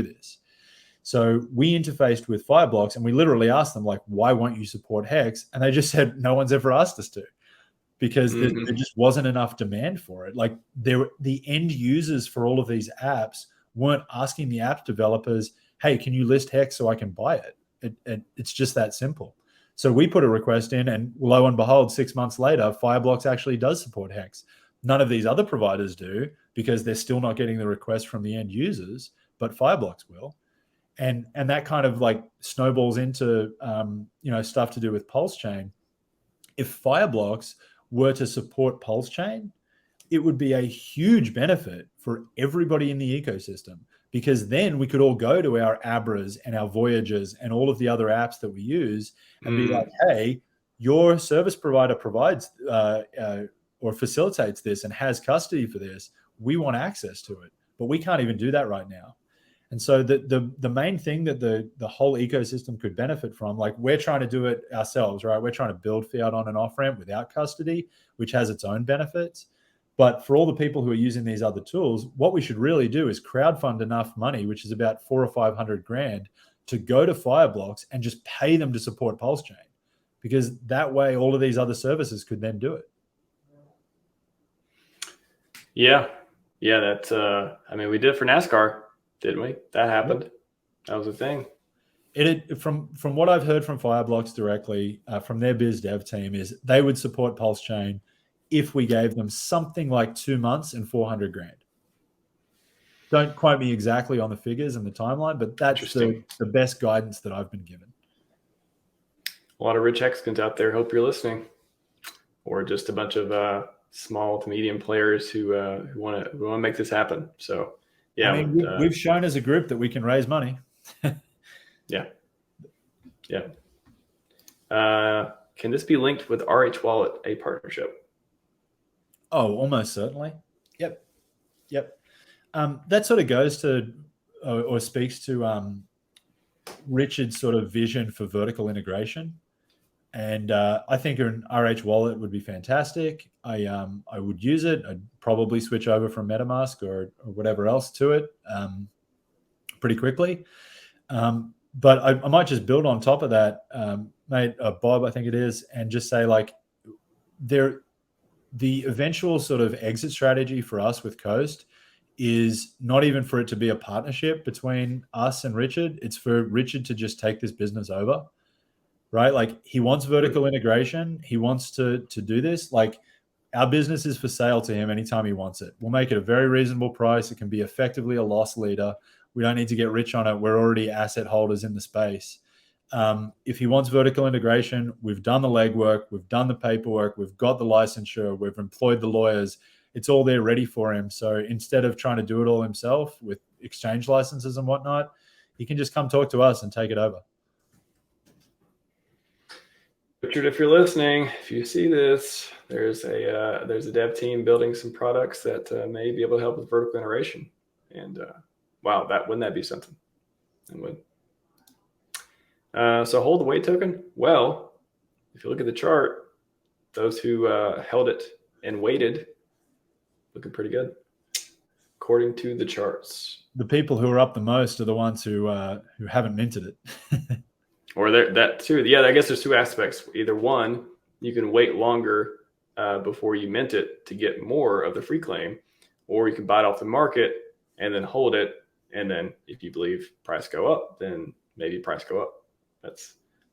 this. So we interfaced with Fireblocks and we literally asked them, like, why won't you support HEX? And they just said, no one's ever asked us to, because there just wasn't enough demand for it. Like, the end users for all of these apps weren't asking the app developers, hey, can you list HEX so I can buy it? It's just that simple. So we put a request in, and lo and behold, 6 months later, Fireblocks actually does support HEX. None of these other providers do, because they're still not getting the request from the end users, but Fireblocks will. And that kind of like snowballs into stuff to do with PulseChain. If Fireblocks were to support PulseChain, it would be a huge benefit for everybody in the ecosystem, because then we could all go to our Abras and our Voyagers and all of the other apps that we use and be like, hey, your service provider provides or facilitates this and has custody for this. We want access to it, but we can't even do that right now. And so the main thing that the whole ecosystem could benefit from, like, we're trying to do it ourselves, right? We're trying to build fiat on and off ramp without custody, which has its own benefits. But for all the people who are using these other tools, what we should really do is crowdfund enough money, which is about 400 or 500 grand, to go to Fireblocks and just pay them to support PulseChain, because that way all of these other services could then do it. Yeah, that's I mean, we did it for NASCAR, didn't we? That happened. Yep. That was a thing. From what I've heard from Fireblocks directly, from their biz dev team, is they would support PulseChain if we gave them something like 2 months and 400 grand. Don't quote me exactly on the figures and the timeline, but that's the best guidance that I've been given. A lot of rich Hexicans out there. Hope you're listening, or just a bunch of small to medium players who want to make this happen. So, yeah, I mean, we've shown as a group that we can raise money. Yeah. Can this be linked with RH Wallet, a partnership? Oh, almost certainly. Yep. That sort of goes to or speaks to Richard's sort of vision for vertical integration. And I think an RH wallet would be fantastic. I would use it. I'd probably switch over from MetaMask or whatever else to it pretty quickly. But I might just build on top of that, mate, Bob, I think it is, and just say, like, the eventual sort of exit strategy for us with Coast is not even for it to be a partnership between us and Richard. It's for Richard to just take this business over, right? Like, he wants vertical integration. He wants to do this. Like, our business is for sale to him anytime he wants it. We'll make it a very reasonable price. It can be effectively a loss leader. We don't need to get rich on it. We're already asset holders in the space. If he wants vertical integration, we've done the legwork, we've done the paperwork, we've got the licensure, we've employed the lawyers. It's all there ready for him. So instead of trying to do it all himself with exchange licenses and whatnot, he can just come talk to us and take it over. Richard, if you're listening, if you see this, there's a dev team building some products that may be able to help with vertical integration. And wow, wouldn't that be something? It would. So hold the wait token. Well, if you look at the chart, those who held it and waited, looking pretty good, according to the charts. The people who are up the most are the ones who haven't minted it. Or that too. Yeah, I guess there's two aspects. Either one, you can wait longer before you mint it to get more of the free claim, or you can buy it off the market and then hold it. And then if you believe price go up, then maybe price go up. That's